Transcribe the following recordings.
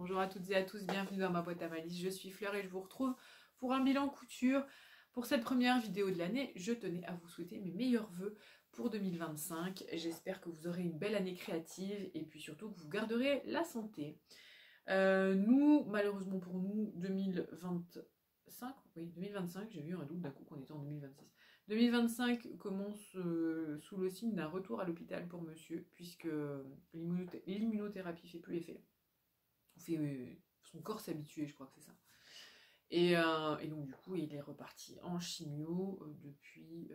Bonjour à toutes et à tous, bienvenue dans ma boîte à malice, je suis Fleur et je vous retrouve pour un bilan couture. Pour cette première vidéo de l'année, je tenais à vous souhaiter mes meilleurs vœux pour 2025. J'espère que vous aurez une belle année créative et puis surtout que vous garderez la santé. Nous, malheureusement pour nous, 2025, oui 2025, j'ai eu un doute d'un coup qu'on était en 2026. 2025 commence sous le signe d'un retour à l'hôpital pour monsieur, puisque l'immunothérapie fait plus effet. Son corps s'habituer, je crois que c'est ça. Et donc du coup, il est reparti en chimio depuis...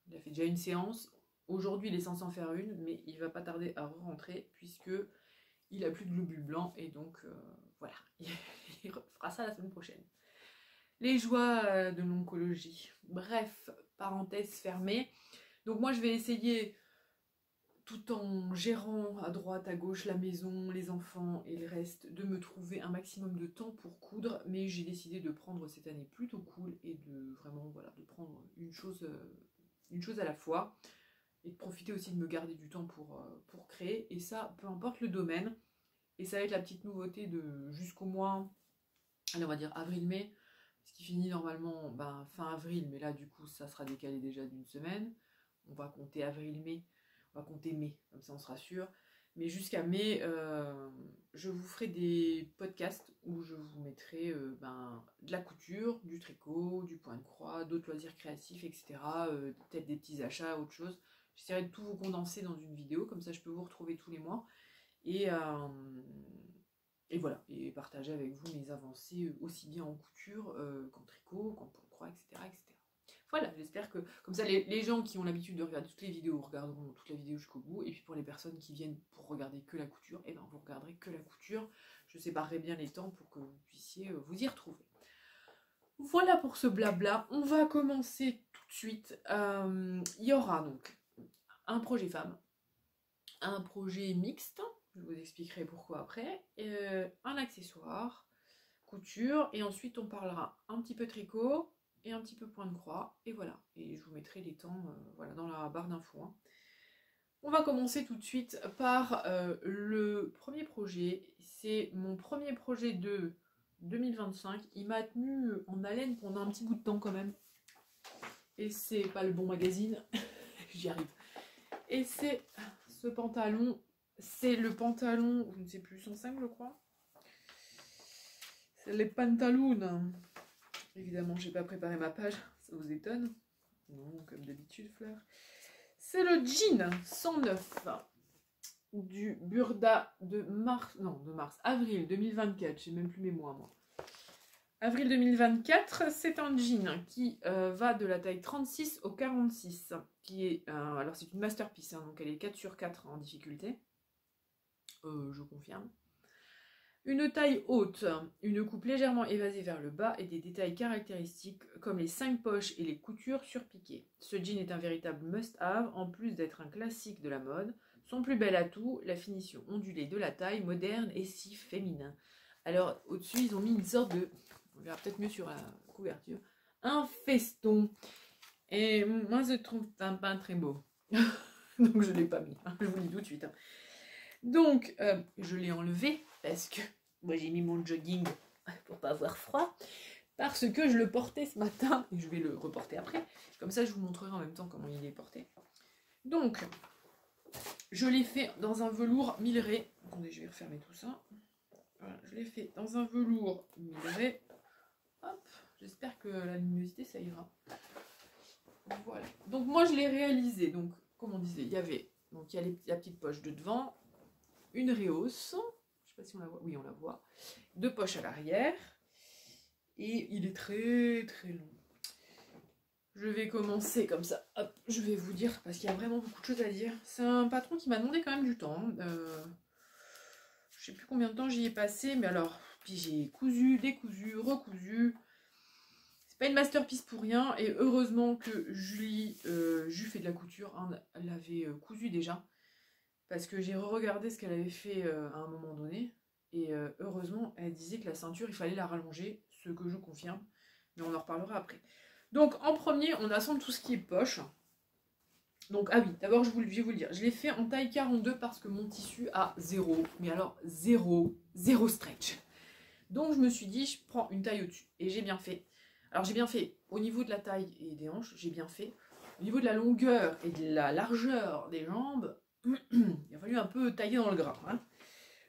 il a fait déjà une séance. Aujourd'hui, il est censé en faire une, mais il va pas tarder à rentrer, puisque il a plus de globules blancs, et donc voilà, il fera ça la semaine prochaine. Les joies de l'oncologie. Bref, parenthèse fermée. Donc moi, je vais essayer, tout en gérant à droite, à gauche la maison, les enfants et le reste, de me trouver un maximum de temps pour coudre, mais j'ai décidé de prendre cette année plutôt cool et de vraiment, voilà, de prendre une chose à la fois et de profiter aussi de me garder du temps pour créer, et ça, peu importe le domaine. Et ça va être la petite nouveauté de jusqu'au mois, allez, on va dire avril-mai, ce qui finit normalement fin avril, mais là du coup ça sera décalé déjà d'une semaine. On va compter avril-mai, on va compter mai, comme ça on sera sûr. Mais jusqu'à mai, je vous ferai des podcasts où je vous mettrai de la couture, du tricot, du point de croix, d'autres loisirs créatifs, etc. Peut-être des petits achats, autre chose. J'essaierai de tout vous condenser dans une vidéo, comme ça je peux vous retrouver tous les mois. Et voilà, et partager avec vous mes avancées aussi bien en couture qu'en tricot, qu'en point de croix, etc., etc. Voilà, j'espère que comme ça les gens qui ont l'habitude de regarder toutes les vidéos regarderont toute la vidéo jusqu'au bout, et puis pour les personnes qui viennent pour regarder que la couture, et vous regarderez que la couture. Je séparerai bien les temps pour que vous puissiez vous y retrouver. Voilà pour ce blabla, on va commencer tout de suite. Il y aura donc un projet femme, un projet mixte, je vous expliquerai pourquoi après, un accessoire, couture, et ensuite on parlera un petit peu tricot et un petit peu point de croix, et voilà, et je vous mettrai les temps voilà, dans la barre d'infos. Hein. On va commencer tout de suite par le premier projet. C'est mon premier projet de 2025. Il m'a tenu en haleine pendant un petit bout de temps quand même. Et c'est pas le bon magazine, j'y arrive. Et c'est ce pantalon. C'est le pantalon, je ne sais plus, 105 je crois. C'est les pantaloons. Évidemment, j'ai pas préparé ma page, ça vous étonne? Non, comme d'habitude, Fleur. C'est le jean 109 du Burda de avril 2024, j'ai même plus mes mois, moi. Avril 2024, c'est un jean qui va de la taille 36 au 46, qui est, alors c'est une masterpiece, hein, donc elle est 4 sur 4 en difficulté, je confirme. Une taille haute, une coupe légèrement évasée vers le bas et des détails caractéristiques comme les 5 poches et les coutures surpiquées. Ce jean est un véritable must-have, en plus d'être un classique de la mode. Son plus bel atout, la finition ondulée de la taille, moderne et si féminin. Alors au-dessus, ils ont mis une sorte de, on verra peut-être mieux sur la couverture, un feston. Et moi, je trouve ça pas très beau. Donc je ne l'ai pas mis, hein, je vous le dis tout de suite. Hein. Donc, je l'ai enlevé parce que moi j'ai mis mon jogging pour pas avoir froid, parce que je le portais ce matin et je vais le reporter après. Comme ça, je vous montrerai en même temps comment il est porté. Donc, je l'ai fait dans un velours milleré. Attendez, je vais refermer tout ça. Voilà, je l'ai fait dans un velours milleré. Hop, j'espère que la luminosité ça ira. Voilà. Donc moi je l'ai réalisé. Donc, comme on disait, il y avait donc il y a la petite poche de devant. Une rehausse, je sais pas si on la voit, oui on la voit, 2 poches à l'arrière, et il est très très long. Je vais commencer comme ça, hop, je vais vous dire, parce qu'il y a vraiment beaucoup de choses à dire. C'est un patron qui m'a demandé quand même du temps, je sais plus combien de temps j'y ai passé, mais alors, puis j'ai cousu, décousu, recousu. C'est pas une masterpiece pour rien, et heureusement que Julie fait de la couture, hein, elle l'avait cousu déjà. Parce que j'ai re-regardé ce qu'elle avait fait à un moment donné. Et heureusement, elle disait que la ceinture, il fallait la rallonger. Ce que je confirme. Mais on en reparlera après. Donc, en premier, on assemble tout ce qui est poche. Donc, ah oui, d'abord, je vais vous le dire. Je l'ai fait en taille 42 parce que mon tissu a 0. Mais alors, 0 stretch. Donc, je me suis dit, je prends une taille au-dessus. Et j'ai bien fait. Alors, j'ai bien fait au niveau de la taille et des hanches. J'ai bien fait. Au niveau de la longueur et de la largeur des jambes, il a fallu un peu tailler dans le gras. Hein.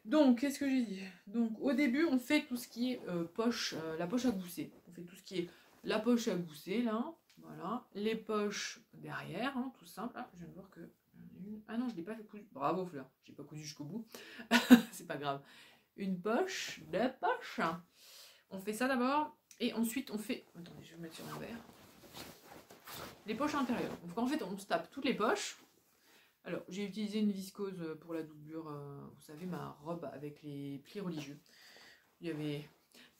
Donc, qu'est-ce que j'ai dit? Donc, au début, on fait tout ce qui est poche, la poche à gousset. On fait tout ce qui est la poche à gousset, là. Voilà. Les poches derrière, hein, tout simple. Ah, je viens de voir que... Ah non, je ne l'ai pas fait cousu. Bravo, Fleur. Je n'ai pas cousu jusqu'au bout. C'est pas grave. Une poche, deux poches. On fait ça d'abord. Et ensuite, on fait... Attendez, je vais mettre sur l'envers. Les poches intérieures. Donc, en fait, on se tape toutes les poches. Alors, j'ai utilisé une viscose pour la doublure, vous savez, ma robe avec les plis religieux. Il y avait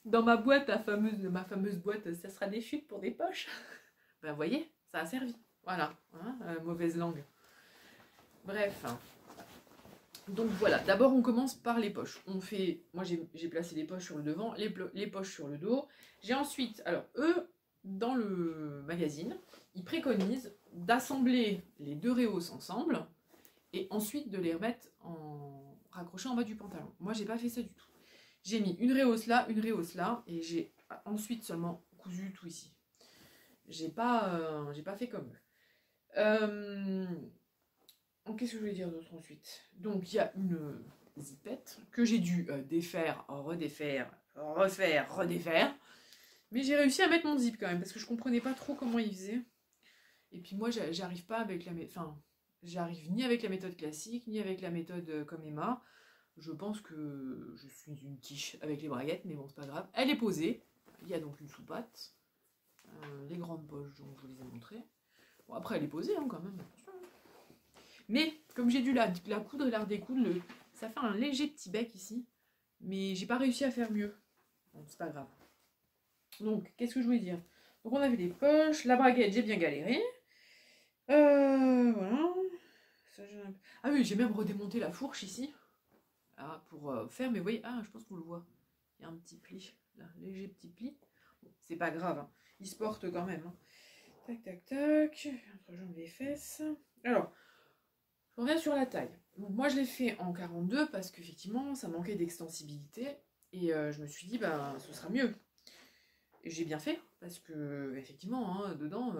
dans ma boîte, ma fameuse boîte, ça sera des chutes pour des poches. Ben, vous voyez, ça a servi. Voilà, hein, mauvaise langue. Bref. Donc voilà, d'abord on commence par les poches. On fait, moi j'ai placé les poches sur le devant, les poches sur le dos. J'ai ensuite, alors eux, dans le magazine, ils préconisent d'assembler les deux rehausses ensemble et ensuite de les remettre en raccrochés en bas du pantalon. Moi j'ai pas fait ça du tout. J'ai mis une rehausse là et j'ai ensuite seulement cousu tout ici. J'ai pas fait comme eux. Qu'est-ce que je voulais dire d'autre ensuite? Donc il y a une zipette que j'ai dû défaire, redéfaire, refaire, redéfaire. Mais j'ai réussi à mettre mon zip quand même parce que je comprenais pas trop comment il faisait. Et puis moi j'arrive pas avec la j'arrive ni avec la méthode classique ni avec la méthode comme Emma. Je pense que je suis une quiche avec les braguettes, mais bon c'est pas grave. Elle est posée. Il y a donc une sous-patte. Les grandes poches, donc je vous les ai montrées. Bon après elle est posée hein, quand même. Mais comme j'ai dû la coudre et la redécoudre, ça fait un léger petit bec ici. Mais j'ai pas réussi à faire mieux. Bon, c'est pas grave. Donc, qu'est-ce que je voulais dire? Donc, on avait les poches, la braguette, j'ai bien galéré. Voilà. Ah oui, j'ai même redémonté la fourche ici. Ah, pour faire, mais vous voyez, ah, je pense qu'on le voit. Il y a un petit pli, là, léger petit pli. Bon, c'est pas grave, hein. Il se porte quand même. Hein. Tac, tac, tac. Entre jambes et fesses. Alors, je reviens sur la taille. Donc moi je l'ai fait en 42 parce qu'effectivement ça manquait d'extensibilité et je me suis dit bah ce sera mieux. Et j'ai bien fait parce que effectivement hein, dedans,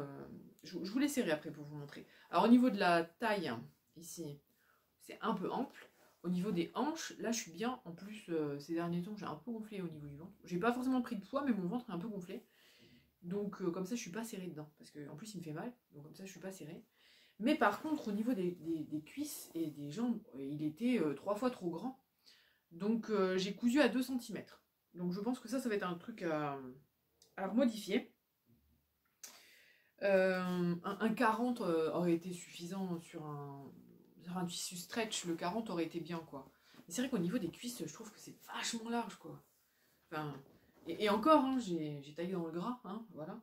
je vous les serrai après pour vous montrer. Alors au niveau de la taille hein, ici c'est un peu ample. Au niveau des hanches, là je suis bien. En plus ces derniers temps j'ai un peu gonflé au niveau du ventre. J'ai pas forcément pris de poids mais mon ventre est un peu gonflé. Donc comme ça je suis pas serrée dedans parce qu'en plus il me fait mal. Donc comme ça je suis pas serrée. Mais par contre, au niveau des cuisses et des jambes, il était 3 fois trop grand. Donc j'ai cousu à 2 cm. Donc je pense que ça va être un truc à remodifier. Un 40 aurait été suffisant sur un tissu stretch. Le 40 aurait été bien, quoi. Mais c'est vrai qu'au niveau des cuisses, je trouve que c'est vachement large, quoi. Enfin, et encore, hein, j'ai taillé dans le gras, hein, voilà.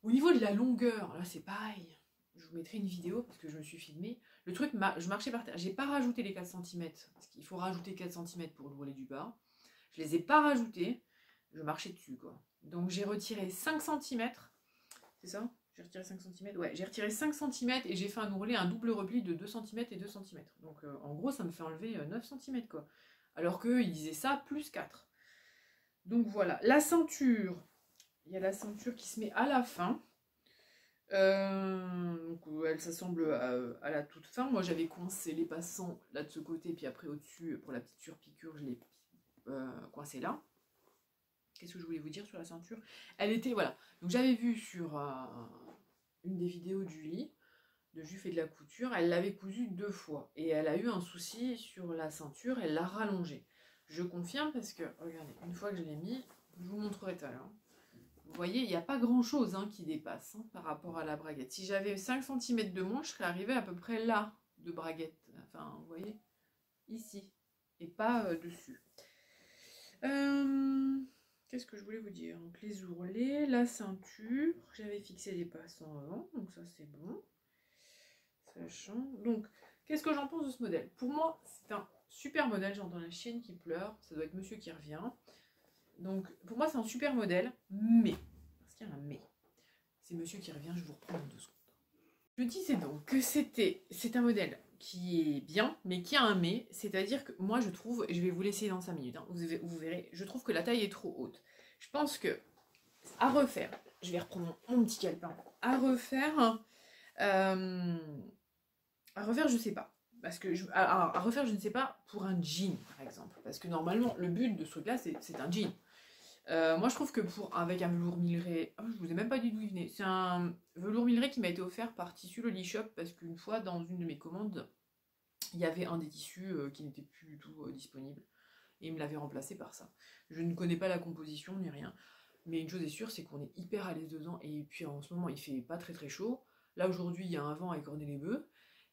Au niveau de la longueur, là c'est pareil. Je vous mettrai une vidéo parce que je me suis filmée. Le truc, je marchais par terre. J'ai pas rajouté les 4 cm. Parce qu'il faut rajouter 4 cm pour le volet du bas. Je les ai pas rajoutés. Je marchais dessus, quoi. Donc j'ai retiré 5 cm. C'est ça? J'ai retiré 5 cm. Ouais, j'ai retiré 5 cm et j'ai fait un ourlet, un double repli de 2 cm et 2 cm. Donc en gros, ça me fait enlever 9 cm, quoi. Alors qu'ils disaient ça, plus 4. Donc voilà. La ceinture. Il y a la ceinture qui se met à la fin. Donc elle s'assemble à la toute fin. Moi j'avais coincé les passants là de ce côté, puis après au-dessus pour la petite surpiqûre, je l'ai coincé là. Qu'est-ce que je voulais vous dire sur la ceinture? Elle était, voilà. Donc j'avais vu sur une des vidéos du lit, de Juif et de la couture, elle l'avait cousue 2 fois. Et elle a eu un souci sur la ceinture, elle l'a rallongée. Je confirme parce que, regardez, une fois que je l'ai mis, je vous montrerai tout à l'heure. Vous voyez, il n'y a pas grand chose hein, qui dépasse hein, par rapport à la braguette. Si j'avais 5 cm de moins, je serais arrivée à peu près là de braguette. Enfin, vous voyez, ici. Et pas dessus. Qu'est-ce que je voulais vous dire? Donc les ourlets, la ceinture. J'avais fixé les passants avant, donc ça c'est bon. Sachant. Donc, qu'est-ce que j'en pense de ce modèle? Pour moi, c'est un super modèle. J'entends la chienne qui pleure. Ça doit être monsieur qui revient. Donc, pour moi, c'est un super modèle, mais, parce qu'il y a un mais, c'est monsieur qui revient, je vous reprends en 2 secondes. Je disais donc que c'est un modèle qui est bien, mais qui a un mais, c'est-à-dire que moi je trouve, et je vais vous laisser dans 5 minutes, hein, vous verrez, je trouve que la taille est trop haute. Je pense que, à refaire, je vais reprendre mon petit calepin, euh, à refaire je sais pas. Parce que à refaire je ne sais pas pour un jean par exemple. Parce que normalement le but de ce truc là c'est un jean. Moi je trouve que avec un velours Milleray, oh, je vous ai même pas dit d'où il venait, c'est un velours Milleray qui m'a été offert par Tissu Loli Shop parce qu'une fois dans une de mes commandes, il y avait un des tissus qui n'était plus du tout disponible et il me l'avait remplacé par ça. Je ne connais pas la composition ni rien, mais une chose est sûre, c'est qu'on est hyper à l'aise dedans et puis en ce moment il fait pas très très chaud. Là aujourd'hui il y a un vent à écorner les bœufs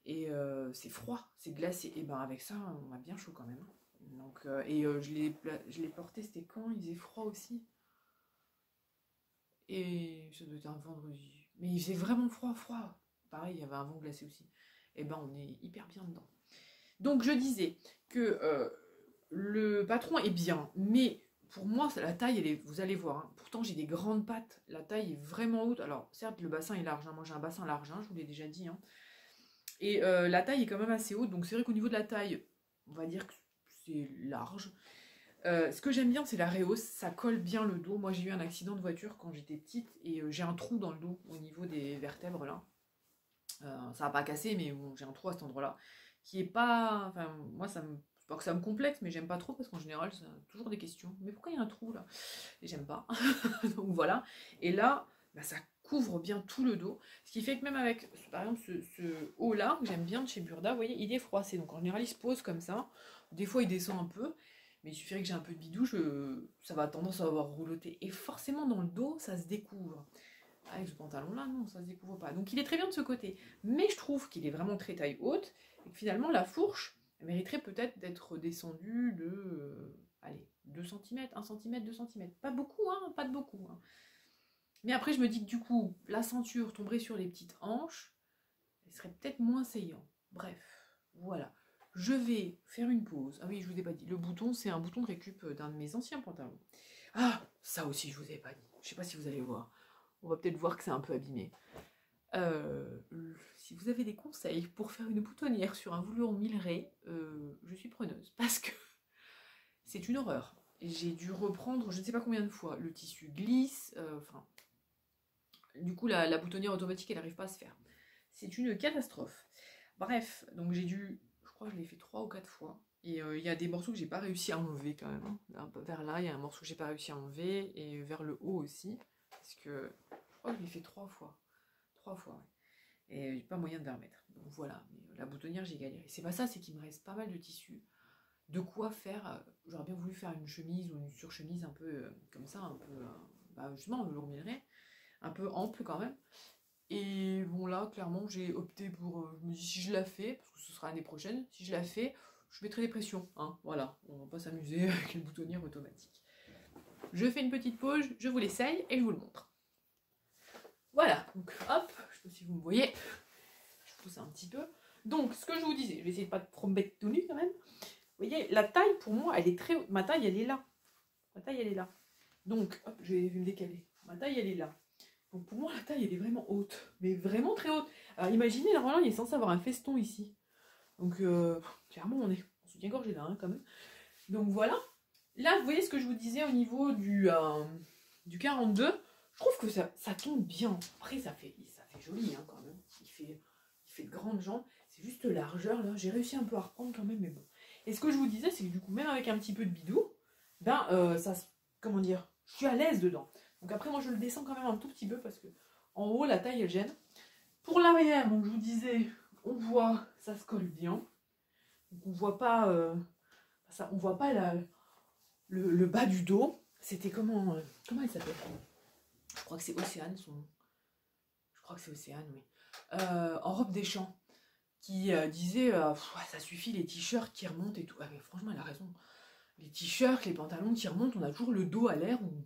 et c'est froid, c'est glacé, et ben avec ça on a bien chaud quand même. Donc, je l'ai porté, c'était quand? Il faisait froid aussi. Et ça doit être un vendredi. Mais il faisait vraiment froid, froid. Pareil, il y avait un vent glacé aussi. Et ben on est hyper bien dedans. Donc je disais que le patron est bien, mais pour moi, la taille, vous allez voir, hein, pourtant j'ai des grandes pattes, la taille est vraiment haute. Alors certes, le bassin est large, hein, moi j'ai un bassin large, hein, je vous l'ai déjà dit. Hein. Et la taille est quand même assez haute, donc c'est vrai qu'au niveau de la taille, on va dire que c'est large. Ce que j'aime bien, c'est la rehausse, ça colle bien le dos. Moi, j'ai eu un accident de voiture quand j'étais petite et j'ai un trou dans le dos au niveau des vertèbres là. Ça n'a pas cassé, mais bon, j'ai un trou à cet endroit-là qui est pas. Enfin, moi, c'est pas que ça me complexe, mais j'aime pas trop parce qu'en général, c'est toujours des questions. Mais pourquoi il y a un trou là? Et j'aime pas. Donc voilà. Et là, bah, ça couvre bien tout le dos. Ce qui fait que même avec, par exemple, ce haut-là, que j'aime bien de chez Burda, vous voyez, il est froissé. Donc en général, il se pose comme ça. Des fois, il descend un peu. Mais il suffirait que j'ai un peu de bidouche, ça va tendance à avoir rouloté. Et forcément, dans le dos, ça se découvre. Avec ce pantalon-là, non, ça se découvre pas. Donc il est très bien de ce côté. Mais je trouve qu'il est vraiment très taille haute. Et que finalement, la fourche mériterait peut-être d'être descendue de... allez, 2 cm, 1 cm, 2 cm. Pas beaucoup, hein, pas de beaucoup. Hein. Mais après, je me dis que du coup, la ceinture tomberait sur les petites hanches. Elle serait peut-être moins saillant. Bref, voilà. Je vais faire une pause. Ah oui, je vous ai pas dit. Le bouton, c'est un bouton de récup d'un de mes anciens pantalons. Ah, ça aussi, je vous ai pas dit. Je sais pas si vous allez voir. On va peut-être voir que c'est un peu abîmé. Si vous avez des conseils pour faire une boutonnière sur un velours Milleray, je suis preneuse. Parce que c'est une horreur. J'ai dû reprendre je ne sais pas combien de fois. Le tissu glisse. Enfin, du coup, la boutonnière automatique, elle n'arrive pas à se faire. C'est une catastrophe. Bref, donc j'ai dû... Je crois que je l'ai fait 3 ou 4 fois. Et il y a des morceaux que j'ai pas réussi à enlever quand même. Hein. Vers là, il y a un morceau que j'ai pas réussi à enlever. Et vers le haut aussi. Parce que je crois que je l'ai fait 3 fois. 3 fois, ouais. Et j'ai pas moyen de les remettre. Donc voilà. Mais la boutonnière, j'ai galéré. C'est pas ça, c'est qu'il me reste pas mal de tissu. De quoi faire... J'aurais bien voulu faire une chemise ou une surchemise un peu comme ça. Un peu... justement, un velours Milleray. Un peu ample quand même. Et bon là, clairement, j'ai opté pour... je me dis, si je la fais, parce que ce sera l'année prochaine, si je la fais, je mettrai des pressions. Hein, voilà, on va pas s'amuser avec une boutonnière automatique. Je fais une petite pause, je vous l'essaye et je vous le montre. Voilà, donc hop, je sais pas si vous me voyez, je pousse un petit peu. Donc, ce que je vous disais, je vais essayer de pas trop me mettre tout nu quand même. Vous voyez, la taille, pour moi, elle est très haute. Ma taille, elle est là. Ma taille, elle est là. Donc, hop, je vais me décaler. Ma taille, elle est là. Donc pour moi, la taille, elle est vraiment haute. Mais vraiment très haute. Alors imaginez, normalement, il est censé avoir un feston ici. Donc clairement, on est en soutien-gorge là, hein, quand même. Donc voilà. Là, vous voyez ce que je vous disais au niveau du 42. Je trouve que ça tombe bien. Après, ça fait joli, hein, quand même. Il fait de grandes jambes. C'est juste largeur, là. J'ai réussi un peu à reprendre quand même, mais bon. Et ce que je vous disais, c'est que du coup, même avec un petit peu de bidou, ben, comment dire, je suis à l'aise dedans. Donc après, moi, je le descends quand même un tout petit peu parce que en haut, la taille, elle gêne. Pour l'arrière, donc je vous disais, on voit, ça se colle bien. Donc on voit pas, on voit pas le bas du dos. C'était comment elle s'appelle? Je crois que c'est Océane, je crois que c'est Océane, oui. En robe des champs, qui disait, ça suffit les t-shirts qui remontent et tout. Ah mais franchement, elle a raison. Les t-shirts, les pantalons qui remontent, on a toujours le dos à l'air ou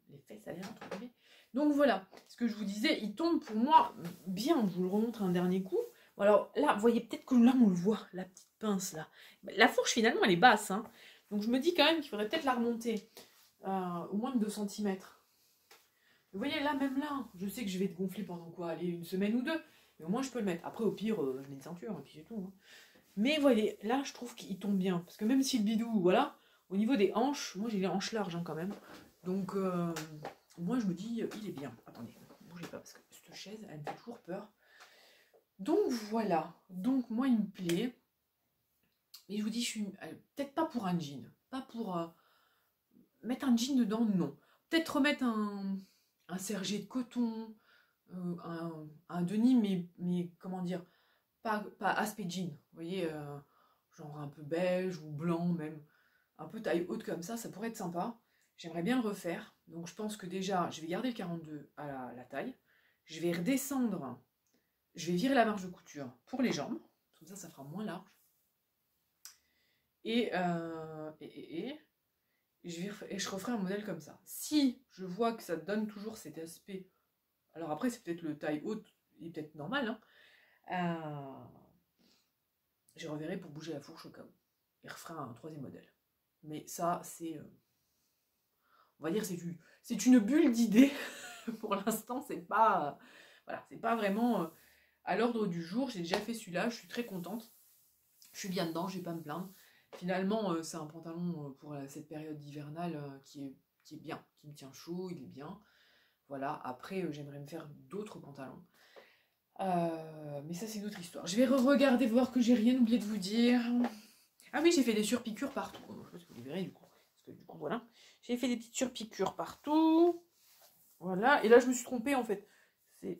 les fesses à l'air entre guillemets. Donc voilà, ce que je vous disais, il tombe pour moi bien. Je vous le remontre un dernier coup. Bon, alors là, vous voyez peut-être que là on le voit, la petite pince là. La fourche finalement elle est basse, hein. Donc je me dis quand même qu'il faudrait peut-être la remonter au moins de 2 cm. Vous voyez là, même là, je sais que je vais être gonflée pendant quoi, allez, une semaine ou deux. Mais au moins, je peux le mettre. Après, au pire, je mets une ceinture, et puis c'est tout. Hein. Mais vous voyez, là, je trouve qu'il tombe bien. Parce que même si le bidou, voilà, au niveau des hanches, moi, j'ai les hanches larges hein, quand même. Donc, moi, je me dis, il est bien. Attendez, ne bougez pas, parce que cette chaise, elle me fait toujours peur. Donc, voilà. Donc, moi, il me plaît. Et je vous dis, je suis peut-être pas pour un jean. Pas pour mettre un jean dedans, non. Peut-être remettre un sergé de coton, un denim, mais comment dire, pas aspect jean. Vous voyez, genre un peu beige ou blanc même. Un peu taille haute comme ça pourrait être sympa. J'aimerais bien le refaire. Donc je pense que déjà, je vais garder le 42 à la taille. Je vais redescendre. Je vais virer la marge de couture pour les jambes. Comme ça fera moins large. Et je referai un modèle comme ça. Si je vois que ça donne toujours cet aspect, alors après c'est peut-être le taille haute, il est peut-être normal, hein, je reverrai pour bouger la fourche au cas où. Et referai un troisième modèle. Mais ça, c'est, on va dire, c'est une bulle d'idées. Pour l'instant, c'est pas, voilà, c'est pas vraiment à l'ordre du jour. J'ai déjà fait celui-là, je suis très contente. Je suis bien dedans, je vais pas me plaindre. Finalement, c'est un pantalon pour cette période hivernale qui est bien, qui me tient chaud, il est bien. Voilà, après, j'aimerais me faire d'autres pantalons. Mais ça, c'est une autre histoire. Je vais regarder, voir que j'ai rien oublié de vous dire. Ah oui, j'ai fait des surpiqûres partout. Je sais pas si vous les verrez du coup. Parce que du coup, voilà. J'ai fait des petites surpiqûres partout. Voilà. Et là, je me suis trompée en fait.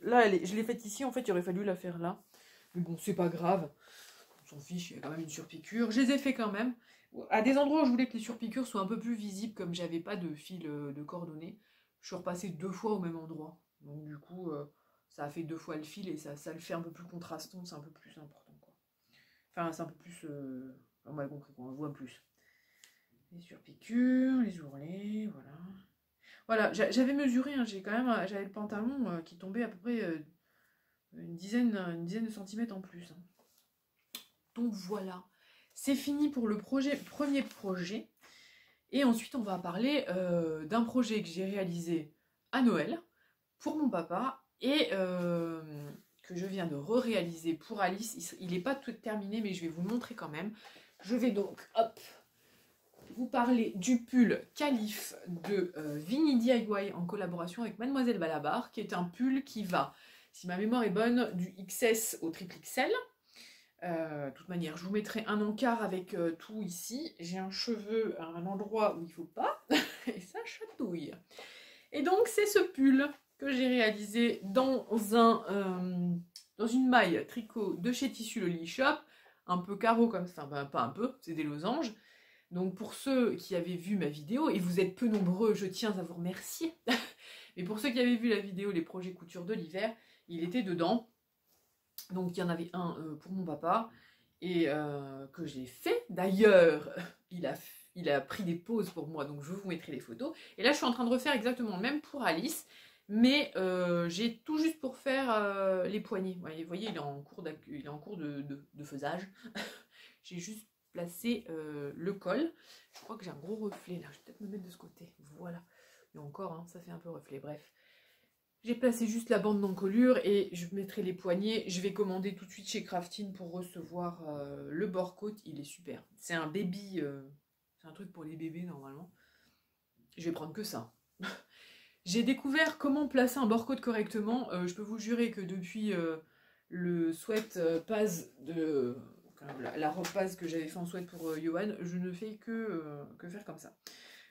Là, je l'ai faite ici. En fait, il aurait fallu la faire là. Mais bon, c'est pas grave. On s'en fiche, il y a quand même une surpiqûre. Je les ai fait quand même. À des endroits où je voulais que les surpiqûres soient un peu plus visibles, comme j'avais pas de fil de coordonnées, je suis repassée 2 fois au même endroit. Donc du coup, ça a fait 2 fois le fil et ça le fait un peu plus contrastant, c'est un peu plus important. Quoi. Enfin, c'est un peu plus... on m'a compris, quoi, on voit plus. Les surpiqûres, les ourlets, voilà. Voilà, j'avais mesuré, hein, j'avais le pantalon qui tombait à peu près une dizaine de centimètres en plus. Hein. Donc voilà, c'est fini pour le premier projet. Et ensuite, on va parler d'un projet que j'ai réalisé à Noël pour mon papa et que je viens de réaliser pour Alice. Il n'est pas tout terminé, mais je vais vous le montrer quand même. Je vais donc, hop, vous parler du pull Calif de Vinny DIY en collaboration avec Mademoiselle Balabar, qui est un pull qui va, si ma mémoire est bonne, du XS au triple XL. De toute manière, je vous mettrai un encart avec tout ici. J'ai un cheveu à un endroit où il ne faut pas, et ça chatouille. Et donc, c'est ce pull que j'ai réalisé dans une maille tricot de chez Tissu Loli Shop, un peu carreau comme ça, enfin pas un peu, c'est des losanges. Donc pour ceux qui avaient vu ma vidéo, et vous êtes peu nombreux, je tiens à vous remercier, mais pour ceux qui avaient vu la vidéo Les projets couture de l'hiver, il était dedans. Donc il y en avait un pour mon papa, et que j'ai fait. D'ailleurs, il a pris des pauses pour moi, donc je vous mettrai les photos. Et là, je suis en train de refaire exactement le même pour Alice, mais j'ai tout juste pour faire les poignets. Vous voyez, il est en cours de faisage. J'ai juste placé le col. Je crois que j'ai un gros reflet là, je vais peut-être me mettre de ce côté. Voilà. Et encore, hein, ça fait un peu reflet, bref. J'ai placé juste la bande d'encolure et je mettrai les poignets. Je vais commander tout de suite chez Craftine pour recevoir le bord côte. Il est super. C'est un baby, c'est un truc pour les bébés normalement. Je vais prendre que ça. J'ai découvert comment placer un bord côte correctement. Je peux vous jurer que depuis le sweat Paz de... la robe Paz que j'avais fait en sweat pour Johan, je ne fais que faire comme ça.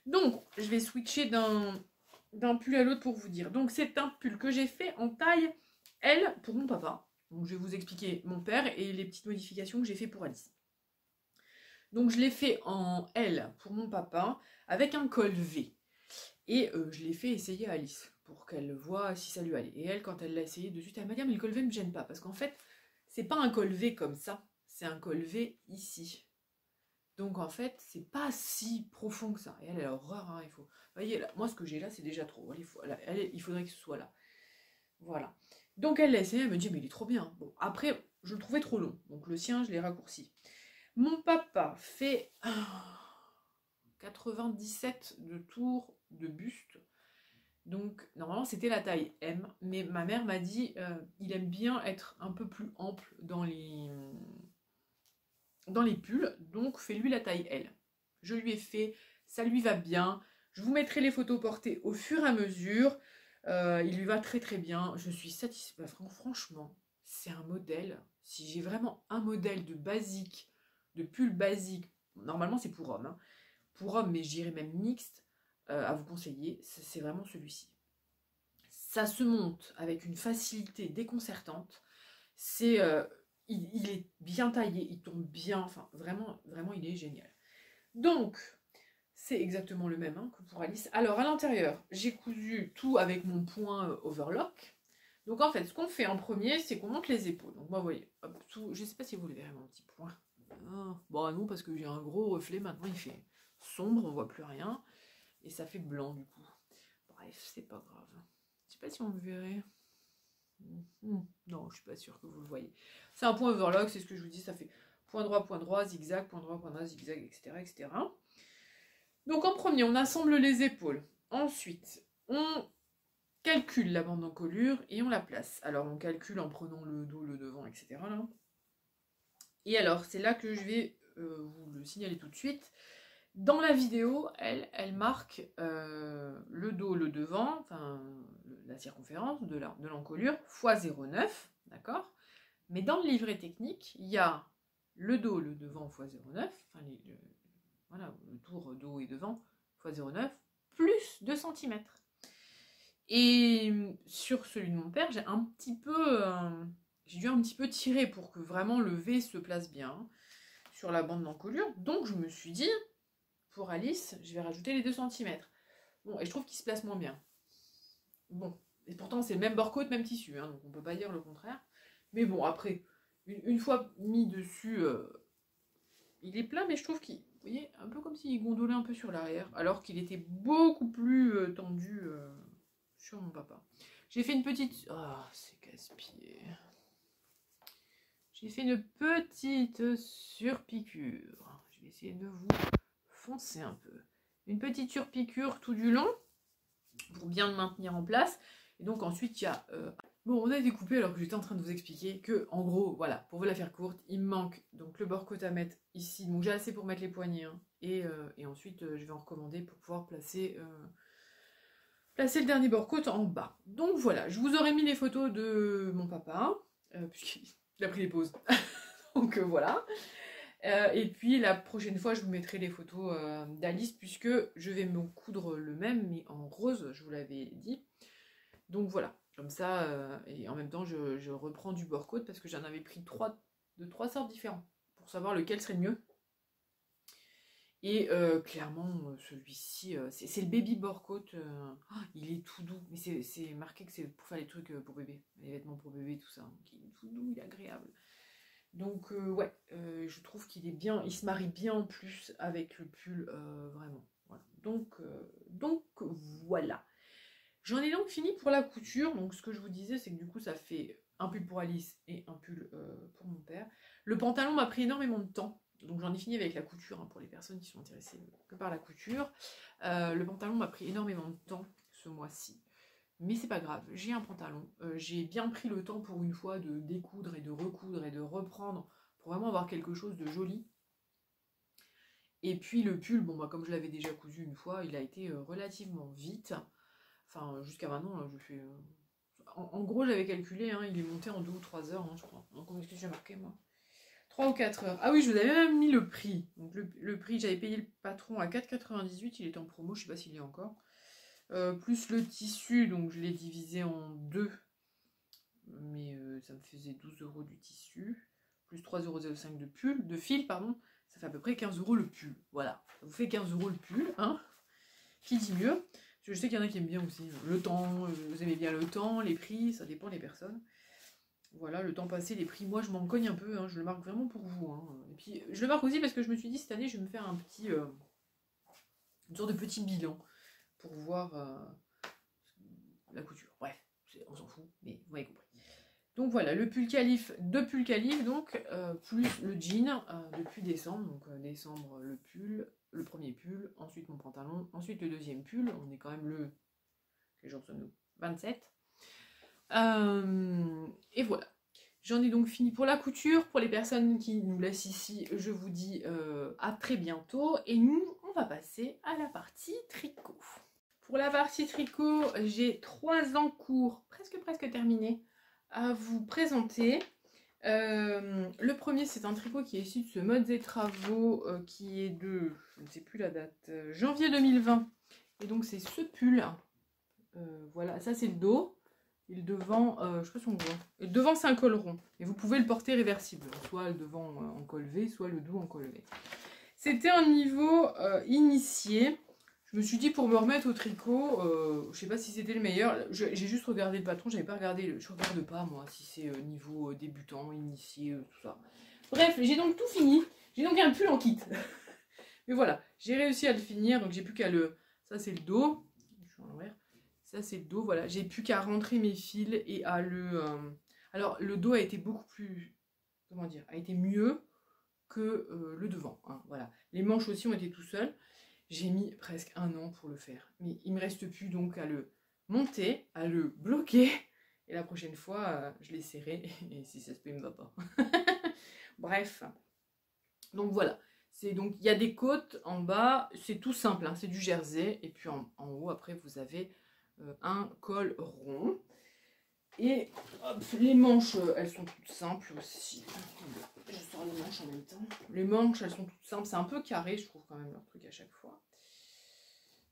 Donc, je vais switcher d'un pull à l'autre pour vous dire. Donc c'est un pull que j'ai fait en taille L pour mon papa. Donc je vais vous expliquer mon père et les petites modifications que j'ai fait pour Alice. Donc je l'ai fait en L pour mon papa avec un col V. Et je l'ai fait essayer à Alice pour qu'elle voit si ça lui allait. Et elle, quand elle l'a essayé de suite, elle m'a dit ah, mais le col V ne me gêne pas. Parce qu'en fait, c'est pas un col V comme ça, c'est un col V ici. Donc en fait, c'est pas si profond que ça. Et elle a horreur, hein, il faut... Vous voyez, là, moi ce que j'ai là, c'est déjà trop. Il faudrait que ce soit là. Voilà. Donc elle l'a essayé, elle me dit, mais il est trop bien. Bon, après, je le trouvais trop long. Donc le sien, je l'ai raccourci. Mon papa fait 97 de tour de buste. Donc, normalement, c'était la taille M, mais ma mère m'a dit il aime bien être un peu plus ample dans les pulls, donc fais-lui la taille L. Je lui ai fait, ça lui va bien. Je vous mettrai les photos portées au fur et à mesure. Il lui va très très bien. Je suis satisfaite. Franchement, c'est un modèle. Si j'ai vraiment un modèle de basique, de pull basique, normalement c'est pour homme. Hein. Pour homme, mais je dirais même mixte, à vous conseiller, c'est vraiment celui-ci. Ça se monte avec une facilité déconcertante. C'est, il est bien taillé, il tombe bien. Enfin, vraiment, vraiment, il est génial. Donc, c'est exactement le même hein, que pour Alice. Alors, à l'intérieur, j'ai cousu tout avec mon point overlock. Donc, en fait, ce qu'on fait en premier, c'est qu'on monte les épaules. Donc, moi, vous voyez, hop, tout, je ne sais pas si vous le verrez, mon petit point. Bon, non, parce que j'ai un gros reflet. Maintenant, il fait sombre, on voit plus rien. Et ça fait blanc, du coup. Bref, c'est pas grave. Je sais pas si on le verrait. Non, je suis pas sûre que vous le voyez. C'est un point overlock, c'est ce que je vous dis, ça fait point droit, zigzag, point droit, zigzag, etc., etc. Donc en premier, on assemble les épaules. Ensuite, on calcule la bande d'encolure et on la place. Alors on calcule en prenant le dos, le devant, etc. Là. Et alors, c'est là que je vais vous le signaler tout de suite. Dans la vidéo, elle marque le dos, le devant, enfin la circonférence de l'encolure, fois 0,9, d'accord? Mais dans le livret technique, il y a le dos, le devant fois 0,9, enfin voilà, le tour dos et devant fois 0,9, plus 2 cm. Et sur celui de mon père, j'ai dû un petit peu tirer pour que vraiment le V se place bien sur la bande d'encolure. Donc je me suis dit, pour Alice, je vais rajouter les 2 cm. Bon, et je trouve qu'il se place moins bien. Bon, et pourtant c'est le même bord-côte, même tissu, hein, donc on peut pas dire le contraire. Mais bon, après, une fois mis dessus, il est plein, mais je trouve qu'il, vous voyez, un peu comme s'il gondolait un peu sur l'arrière, alors qu'il était beaucoup plus tendu sur mon papa. J'ai fait une petite... Ah, oh, c'est casse-pied. J'ai fait une petite surpiqûre. Je vais essayer de vous foncer un peu. Une petite surpiqûre tout du long, pour bien le maintenir en place. Et donc ensuite, il y a... Bon, on a découpé alors que j'étais en train de vous expliquer que, en gros, voilà, pour vous la faire courte, il me manque donc le bord-côte à mettre ici. Donc j'ai assez pour mettre les poignets. Hein, et ensuite, je vais en recommander pour pouvoir placer le dernier bord-côte en bas. Donc voilà, je vous aurais mis les photos de mon papa, puisqu'il a pris les pauses. Donc voilà. Et puis la prochaine fois, je vous mettrai les photos d'Alice, puisque je vais me coudre le même, mais en rose, je vous l'avais dit. Donc voilà, comme ça, et en même temps, je reprends du bord-côte, parce que j'en avais pris de trois sortes différentes, pour savoir lequel serait le mieux. Et clairement, celui-ci, c'est le baby bord-côte, il est tout doux, mais c'est marqué que c'est pour faire les trucs pour bébé, les vêtements pour bébé, tout ça, donc il est tout doux, il est agréable. Donc ouais, je trouve qu'il est bien, il se marie bien en plus avec le pull, vraiment. Voilà. Donc voilà. J'en ai donc fini pour la couture. Donc ce que je vous disais, c'est que du coup ça fait un pull pour Alice et un pull pour mon père. Le pantalon m'a pris énormément de temps. Donc j'en ai fini avec la couture, hein, pour les personnes qui sont intéressées que par la couture. Le pantalon m'a pris énormément de temps ce mois-ci. Mais c'est pas grave, j'ai un pantalon. J'ai bien pris le temps pour une fois de découdre et de recoudre et de reprendre pour vraiment avoir quelque chose de joli. Et puis le pull, bon bah comme je l'avais déjà cousu une fois, il a été relativement vite. Enfin jusqu'à maintenant, je fais... En gros j'avais calculé, hein, il est monté en 2 ou 3 heures, hein, je crois. Donc comment est-ce que j'ai marqué moi? 3 ou 4 heures. Ah oui, je vous avais même mis le prix. Donc le prix, j'avais payé le patron à 4,98, il était en promo, je sais pas s'il y est encore. Plus le tissu, donc je l'ai divisé en deux, mais ça me faisait 12 € du tissu, plus 3,05 € de fil, pardon, ça fait à peu près 15 € le pull, voilà, ça vous fait 15 € le pull, hein, qui dit mieux, parce que je sais qu'il y en a qui aiment bien aussi, le temps, vous aimez bien le temps, les prix, ça dépend des personnes, voilà, le temps passé, les prix, moi je m'en cogne un peu, hein, je le marque vraiment pour vous, hein. Et puis je le marque aussi parce que je me suis dit cette année je vais me faire un petit, une sorte de petit bilan, pour voir la couture. Bref, on s'en fout, mais vous m'avez compris. Donc voilà, le pull calife, 2 pulls calife, donc plus le jean depuis décembre. Donc décembre, le pull, le premier pull, ensuite mon pantalon, ensuite le deuxième pull. On est quand même le quel jour sommes-nous? 27. Et voilà. J'en ai donc fini pour la couture. Pour les personnes qui nous laissent ici, je vous dis à très bientôt. Et nous, on va passer à la partie tricot. Pour la partie tricot, j'ai 3 encours presque terminés à vous présenter. Le premier, c'est un tricot qui est issu de ce Modes et Travaux qui est de, je ne sais plus la date, janvier 2020. Et donc c'est ce pull. Voilà, ça c'est le dos. Et le devant, je sais pas si on voit. Et le devant, c'est un col rond. Et vous pouvez le porter réversible. Soit le devant en col V, soit le dos en col V. C'était un niveau initié. Je me suis dit pour me remettre au tricot, je sais pas si c'était le meilleur. J'ai juste regardé le patron, j'avais pas regardé. Je regarde pas moi si c'est niveau débutant, initié, tout ça. Bref, j'ai donc tout fini. J'ai donc un pull en kit. Mais voilà, j'ai réussi à le finir. Donc j'ai plus qu'à le. Ça c'est le dos. Je suis en l'envers. Ça c'est le dos, voilà. J'ai plus qu'à rentrer mes fils et à le... Alors le dos a été beaucoup plus... Comment dire? A été mieux que le devant. Hein, voilà. Les manches aussi ont été tout seuls. J'ai mis presque 1 an pour le faire. Mais il me reste plus donc à le monter, à le bloquer. Et la prochaine fois, je l'essaierai. Et si ça se peut, il ne me va pas. Bref. Donc voilà. Donc il y a des côtes en bas. C'est tout simple. Hein, c'est du jersey. Et puis en haut, après, vous avez un col rond. Et hop, les manches, elles sont toutes simples aussi. Je sors les manches en même temps. Les manches, elles sont toutes simples. C'est un peu carré, je trouve quand même leur truc à chaque fois.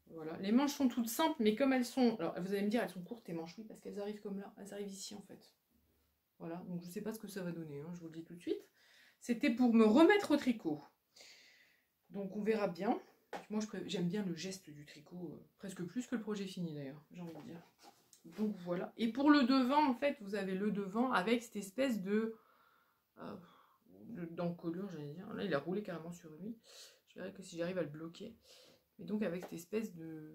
Voilà, les manches sont toutes simples, mais comme elles sont... Alors, vous allez me dire, elles sont courtes, tes manches, oui, parce qu'elles arrivent comme là. Elles arrivent ici, en fait. Voilà, donc je ne sais pas ce que ça va donner, hein, je vous le dis tout de suite. C'était pour me remettre au tricot. Donc, on verra bien. Moi, j'aime bien le geste du tricot, presque plus que le projet fini, d'ailleurs, j'ai envie de dire. Donc voilà. Et pour le devant, en fait, vous avez le devant avec cette espèce de d'encolure, j'allais dire. Là, il a roulé carrément sur lui. Je verrai que si j'arrive à le bloquer. Mais donc avec cette espèce de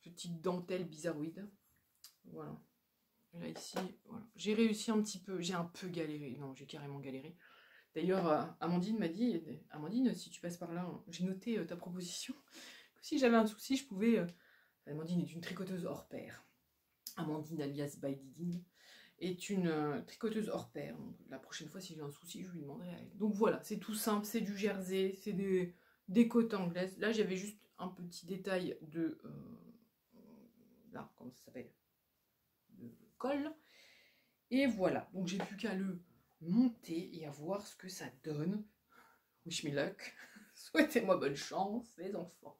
petite dentelle bizarroïde. Voilà. Et là, ici, voilà. J'ai réussi un petit peu. J'ai un peu galéré. Non, j'ai carrément galéré. D'ailleurs, Amandine m'a dit, Amandine, si tu passes par là, j'ai noté ta proposition. Que si j'avais un souci, je pouvais... Amandine est une tricoteuse hors pair. Amandine alias Baididine est une tricoteuse hors pair. Donc, la prochaine fois, si j'ai un souci, je lui demanderai à elle. Donc voilà, c'est tout simple, c'est du jersey, c'est des côtes anglaises. Là, j'avais juste un petit détail de... là, comment ça s'appelle? De col. Et voilà, donc j'ai plus qu'à le monter et à voir ce que ça donne. Wish me luck. Souhaitez-moi bonne chance, les enfants.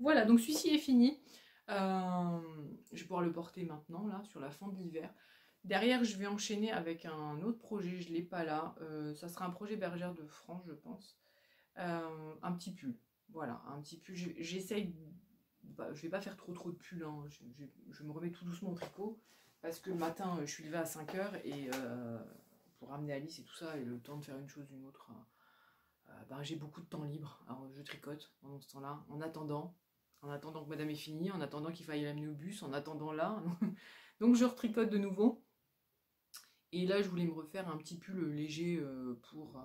Voilà, donc celui-ci est fini. Je vais pouvoir le porter maintenant, là, sur la fin de l'hiver. Derrière, je vais enchaîner avec un autre projet, je ne l'ai pas là. Ça sera un projet bergère de France, je pense. Un petit pull. Voilà, un petit pull. J'essaye... Bah, je ne vais pas faire trop de pulls. Hein. Je me remets tout doucement au tricot. Parce que le matin, je suis levée à 5 h et pour ramener Alice et tout ça, et le temps de faire une chose ou une autre, ben, j'ai beaucoup de temps libre. Alors, je tricote pendant ce temps-là, en attendant que madame ait fini, en attendant qu'il faille l'amener au bus, en attendant là. Donc je retricote de nouveau. Et là, je voulais me refaire un petit pull léger pour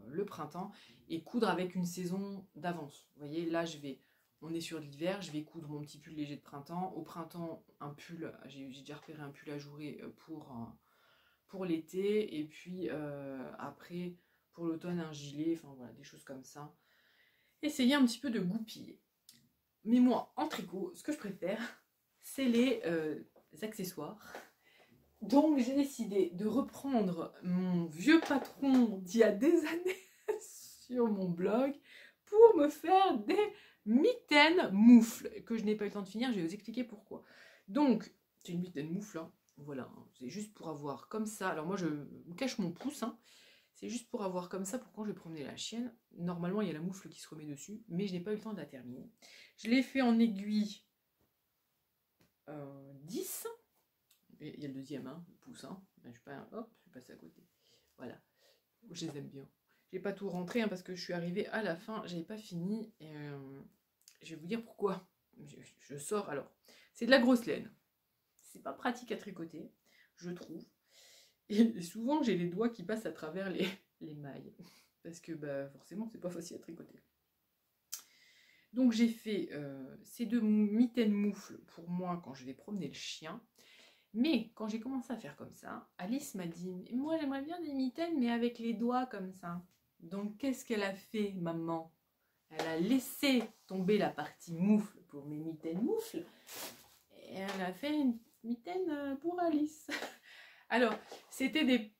le printemps et coudre avec une saison d'avance. Vous voyez, là, on est sur l'hiver, je vais coudre mon petit pull léger de printemps. Au printemps, un pull, j'ai déjà repéré un pull ajouré pour l'été. Et puis après, pour l'automne, un gilet, enfin voilà, des choses comme ça. Essayer un petit peu de goupiller. Mais moi, en tricot, ce que je préfère, c'est les accessoires. Donc, j'ai décidé de reprendre mon vieux patron d'il y a des années sur mon blog pour me faire des mitaines moufles que je n'ai pas eu le temps de finir. Je vais vous expliquer pourquoi. Donc, c'est une mitaine moufle, hein. Voilà, hein. C'est juste pour avoir comme ça. Alors moi, je me cache mon pouce, hein. C'est juste pour avoir comme ça pour quand je vais promener la chienne. Normalement, il y a la moufle qui se remet dessus, mais je n'ai pas eu le temps de la terminer. Je l'ai fait en aiguille 10. Et il y a le deuxième, hein, le pouce. Hein. Là, hop, je suis passée à côté. Voilà, je les aime bien. J'ai pas tout rentré hein, parce que je suis arrivée à la fin, j'avais pas fini. Et, je vais vous dire pourquoi. Je sors alors. C'est de la grosse laine. C'est pas pratique à tricoter, je trouve. Et souvent, j'ai les doigts qui passent à travers les mailles. Parce que bah, forcément, c'est pas facile à tricoter. Donc j'ai fait ces deux mitaines moufles pour moi quand je vais promener le chien. Mais quand j'ai commencé à faire comme ça, Alice m'a dit « Moi j'aimerais bien des mitaines mais avec les doigts comme ça. » Donc qu'est-ce qu'elle a fait, maman? Elle a laissé tomber la partie moufle pour mes mitaines moufles. Et elle a fait une mitaine pour Alice. Alors, c'était des...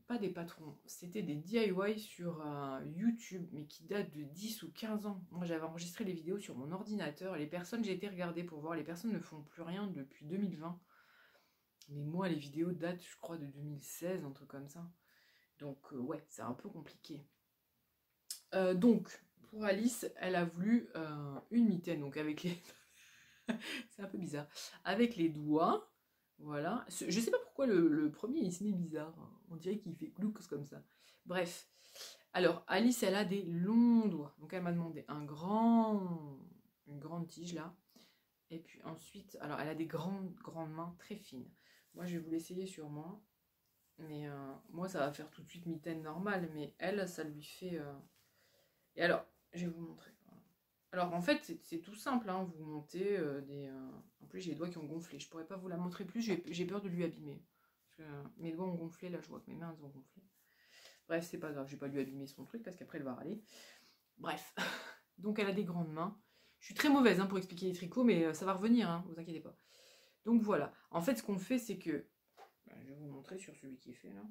pas des patrons, c'était des DIY sur YouTube, mais qui datent de 10 ou 15 ans. Moi, j'avais enregistré les vidéos sur mon ordinateur. Les personnes, j'ai été regarder pour voir, les personnes ne font plus rien depuis 2020. Mais moi, les vidéos datent, je crois, de 2016, un truc comme ça. Donc, ouais, c'est un peu compliqué. Donc, pour Alice, elle a voulu une mitaine, donc avec les... c'est un peu bizarre. Avec les doigts, voilà. Je sais pas pourquoi le premier, il se met bizarre. On dirait qu'il fait clouc comme ça. Bref. Alors, Alice, elle a des longs doigts. Donc, elle m'a demandé une grande tige, là. Et puis ensuite, alors, elle a des grandes mains très fines. Moi, je vais vous l'essayer sur moi. Mais moi, ça va faire tout de suite mitaine normale. Mais elle, ça lui fait... Et alors, je vais vous montrer. Alors, en fait, c'est tout simple. Hein. Vous montez des... En plus, j'ai les doigts qui ont gonflé. Je pourrais pas vous la montrer plus. J'ai peur de lui abîmer. Parce que mes doigts ont gonflé. Là, je vois que mes mains, elles ont gonflé. Bref, c'est pas grave. Je vais pas lui abîmer son truc parce qu'après, elle va râler. Bref. Donc, elle a des grandes mains. Je suis très mauvaise pour expliquer les tricots, mais ça va revenir. Hein, vous inquiétez pas. Donc, voilà. En fait, ce qu'on fait, c'est que... Je vais vous montrer sur celui qui est fait, là.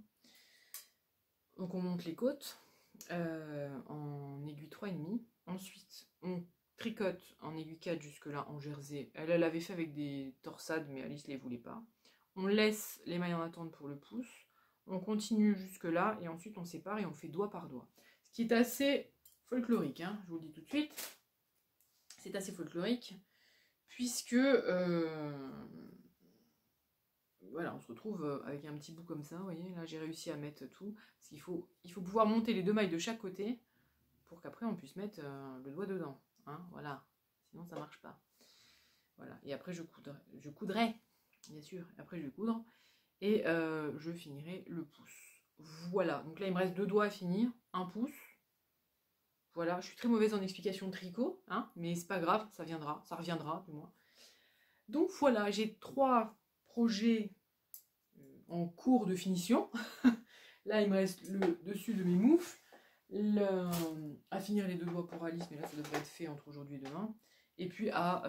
Donc, on monte les côtes. En aiguille 3,5. Ensuite, on tricote en aiguille 4 jusque là en jersey. Elle l'avait fait avec des torsades, mais Alice les voulait pas. On laisse les mailles en attente pour le pouce. On continue jusque là et ensuite on sépare et on fait doigt par doigt. Ce qui est assez folklorique, hein, je vous le dis tout de suite. C'est assez folklorique puisque voilà, on se retrouve avec un petit bout comme ça, vous voyez, là j'ai réussi à mettre tout. Parce qu'il faut pouvoir monter les deux mailles de chaque côté pour qu'après on puisse mettre le doigt dedans. Hein, voilà, sinon ça marche pas. Voilà, et après je coudrai, bien sûr, après je vais coudre, et je finirai le pouce. Voilà, donc là il me reste 2 doigts à finir, un pouce. Voilà, je suis très mauvaise en explication de tricot, hein, mais c'est pas grave, ça viendra, ça reviendra du moins. Donc voilà, j'ai 3 projets en cours de finition. Là il me reste le dessus de mes moufles, à finir les 2 doigts pour Alice, mais là ça devrait être fait entre aujourd'hui et demain. Et puis à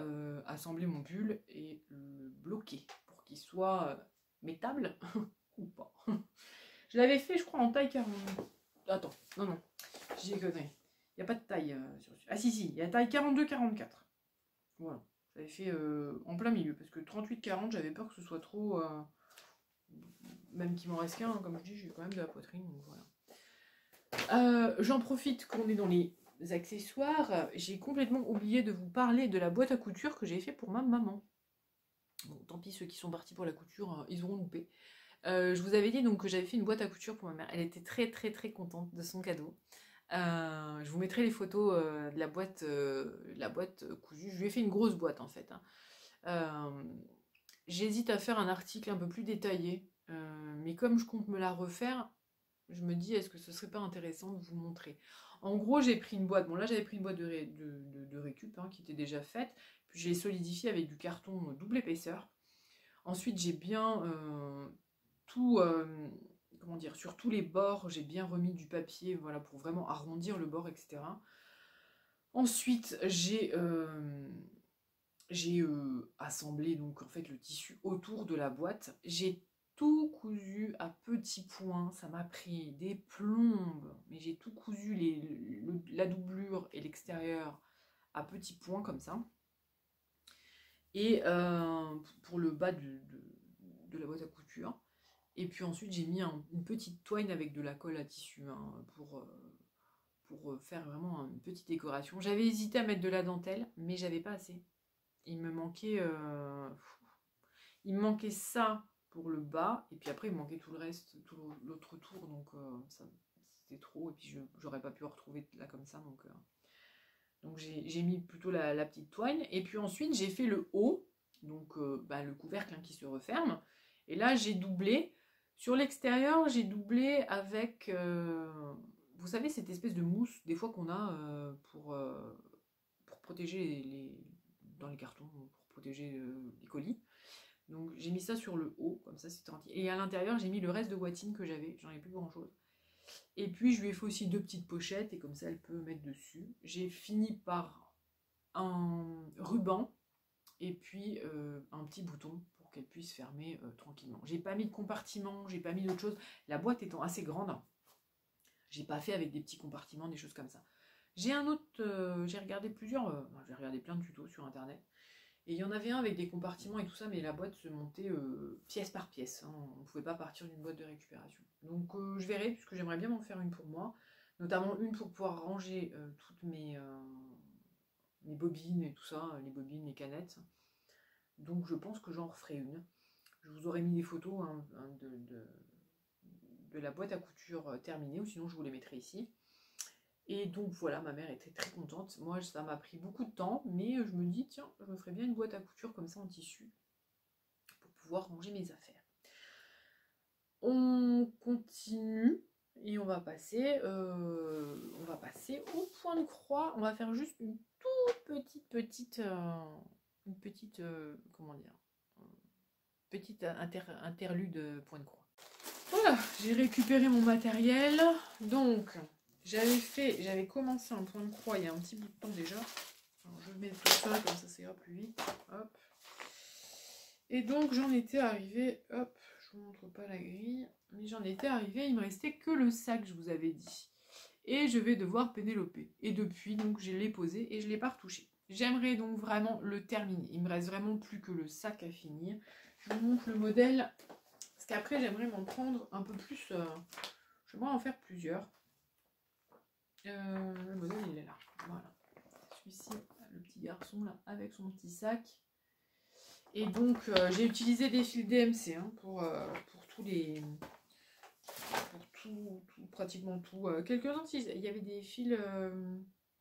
assembler mon pull et le bloquer pour qu'il soit mettable ou pas. Je l'avais fait, je crois, en taille 40. Attends, non, j'ai connerie. Il n'y a pas de taille sur... Ah si, il y a taille 42-44. Voilà, j'avais fait en plein milieu parce que 38-40, j'avais peur que ce soit trop. Même qu'il m'en reste qu'un, comme je dis, j'ai quand même de la poitrine, donc voilà. J'en profite qu'on est dans les accessoires. J'ai complètement oublié de vous parler de la boîte à couture que j'ai fait pour ma maman. Bon, tant pis, ceux qui sont partis pour la couture, ils auront loupé. Je vous avais dit donc que j'avais fait une boîte à couture pour ma mère. Elle était très très très contente de son cadeau. Je vous mettrai les photos de la boîte cousue. Je lui ai fait une grosse boîte en fait. Hein. J'hésite à faire un article un peu plus détaillé. Mais comme je compte me la refaire, je me dis, est-ce que ce serait pas intéressant de vous montrer? En gros, j'ai pris une boîte. Bon, là, j'avais pris une boîte de récup qui était déjà faite. Puis, je l'ai solidifiée avec du carton double épaisseur. Ensuite, j'ai bien tout... comment dire? Sur tous les bords, j'ai bien remis du papier, voilà, pour vraiment arrondir le bord, etc. Ensuite, j'ai assemblé donc en fait le tissu autour de la boîte. J'ai tout cousu à petits points, ça m'a pris des plombes, mais j'ai tout cousu la doublure et l'extérieur à petits points comme ça. Et pour le bas de la boîte à couture. Et puis ensuite j'ai mis une petite toile avec de la colle à tissu pour faire vraiment une petite décoration. J'avais hésité à mettre de la dentelle, mais j'avais pas assez. Il me manquait ça pour le bas, et puis après il me manquait tout le reste, tout l'autre tour, donc ça c'était trop, et puis j'aurais pas pu retrouver là comme ça, donc j'ai mis plutôt la petite toile, et puis ensuite j'ai fait le haut, donc le couvercle qui se referme, et là j'ai doublé, sur l'extérieur j'ai doublé avec, vous savez cette espèce de mousse, des fois qu'on a pour protéger dans les cartons, pour protéger les colis. Donc j'ai mis ça sur le haut, comme ça c'était entier. Et à l'intérieur, j'ai mis le reste de boîtine que j'avais, j'en ai plus grand chose. Et puis je lui ai fait aussi 2 petites pochettes, et comme ça elle peut mettre dessus. J'ai fini par un ruban, et puis un petit bouton pour qu'elle puisse fermer tranquillement. J'ai pas mis de compartiment, j'ai pas mis d'autre chose. La boîte étant assez grande, j'ai pas fait avec des petits compartiments, des choses comme ça. J'ai regardé j'ai regardé plein de tutos sur internet. Et il y en avait un avec des compartiments et tout ça, mais la boîte se montait pièce par pièce. Hein. On ne pouvait pas partir d'une boîte de récupération. Donc je verrai, puisque j'aimerais bien m'en faire une pour moi. Notamment une pour pouvoir ranger toutes mes bobines et tout ça, les bobines, les canettes. Donc je pense que j'en referai une. Je vous aurais mis des photos de la boîte à couture terminée, ou sinon je vous les mettrai ici. Et donc voilà, ma mère était très contente. Moi, ça m'a pris beaucoup de temps, mais je me dis, tiens, je me ferais bien une boîte à couture comme ça en tissu pour pouvoir ranger mes affaires. On continue et on va passer au point de croix. On va faire juste une toute petite comment dire, petite interlude point de croix. Voilà, j'ai récupéré mon matériel. Donc, j'avais commencé un point de croix il y a un petit bout de temps déjà. Alors, je mets tout ça, comme ça ira plus vite. Hop. Et donc, j'en étais arrivée, hop, je vous montre pas la grille, mais j'en étais arrivée, il me restait que le sac, je vous avais dit. Et je vais devoir pénéloper. Et depuis, donc, je l'ai posé et je ne l'ai pas retouché. J'aimerais donc vraiment le terminer. Il me reste vraiment plus que le sac à finir. Je vous montre le modèle, parce qu'après, j'aimerais m'en prendre un peu plus. J'aimerais en faire plusieurs. Le modèle, il est là. Voilà. Celui-ci, le petit garçon, là, avec son petit sac. Et donc, j'ai utilisé des fils DMC hein, pour tous les... pratiquement tout. Quelques-uns, il y avait des fils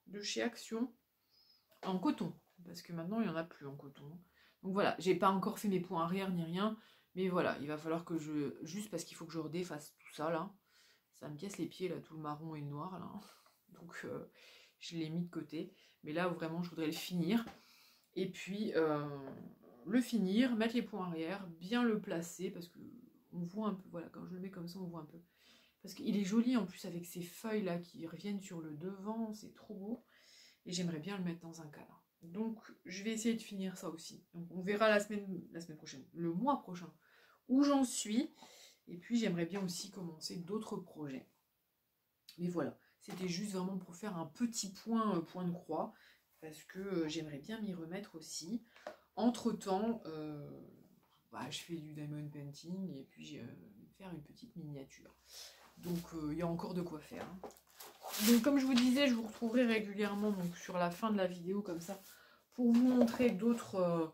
de chez Action en coton, parce que maintenant il n'y en a plus en coton. Donc voilà, j'ai pas encore fait mes points arrière ni rien, mais voilà, il va falloir que juste parce qu'il faut que je redéfasse tout ça là, ça me casse les pieds là, tout le marron et le noir là, donc je l'ai mis de côté, mais là où vraiment je voudrais le finir, et puis le finir, mettre les points arrière, bien le placer, parce que on voit un peu, voilà, quand je le mets comme ça on voit un peu. Parce qu'il est joli en plus avec ces feuilles là qui reviennent sur le devant, c'est trop beau. Et j'aimerais bien le mettre dans un cadre. Donc je vais essayer de finir ça aussi. Donc on verra la semaine prochaine, le mois prochain, où j'en suis. Et puis j'aimerais bien aussi commencer d'autres projets. Mais voilà, c'était juste vraiment pour faire un petit point de croix. Parce que j'aimerais bien m'y remettre aussi. Entre-temps, je fais du diamond painting et puis faire une petite miniature. Donc il y a encore de quoi faire. Hein. Donc comme je vous disais, je vous retrouverai régulièrement donc, sur la fin de la vidéo comme ça pour vous montrer d'autres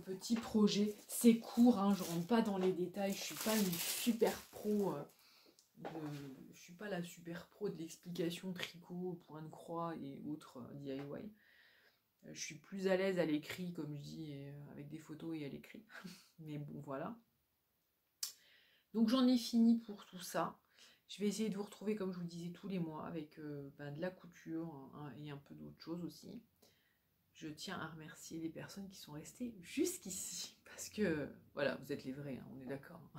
petits projets. C'est court, hein, je ne rentre pas dans les détails, je ne suis pas une super pro. Je suis pas la super pro de l'explication tricot, point de croix et autres DIY. Je suis plus à l'aise à l'écrit, comme je dis, avec des photos et à l'écrit. Mais bon, voilà. Donc j'en ai fini pour tout ça. Je vais essayer de vous retrouver, comme je vous disais, tous les mois avec de la couture hein, et un peu d'autres choses aussi. Je tiens à remercier les personnes qui sont restées jusqu'ici. Parce que, voilà, vous êtes les vrais, hein, on est d'accord.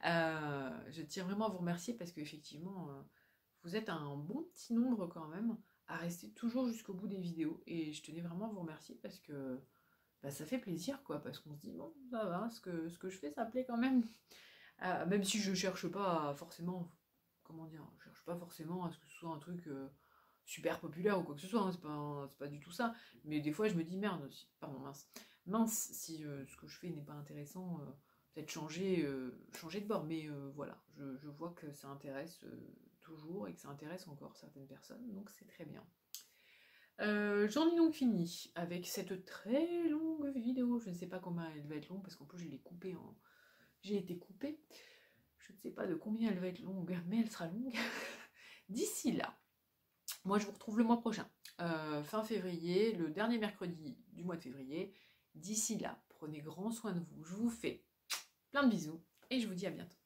Je tiens vraiment à vous remercier parce qu'effectivement, vous êtes un bon petit nombre quand même à rester toujours jusqu'au bout des vidéos. Et je tenais vraiment à vous remercier parce que ça fait plaisir, quoi. Parce qu'on se dit, bon, ça va, ce que je fais, ça plaît quand même. Même si je cherche pas forcément, je cherche pas forcément à ce que ce soit un truc super populaire ou quoi que ce soit, hein, c'est pas du tout ça. Mais des fois je me dis merde, mince, si ce que je fais n'est pas intéressant, peut-être changer de bord. Mais voilà, je vois que ça intéresse toujours et que ça intéresse encore certaines personnes, donc c'est très bien. J'en ai donc fini avec cette très longue vidéo. Je ne sais pas combien elle va être longue parce qu'en plus je l'ai coupée j'ai été coupée. Je ne sais pas de combien elle va être longue, mais elle sera longue. D'ici là, moi je vous retrouve le mois prochain, fin février, le dernier mercredi du mois de février. D'ici là, prenez grand soin de vous. Je vous fais plein de bisous et je vous dis à bientôt.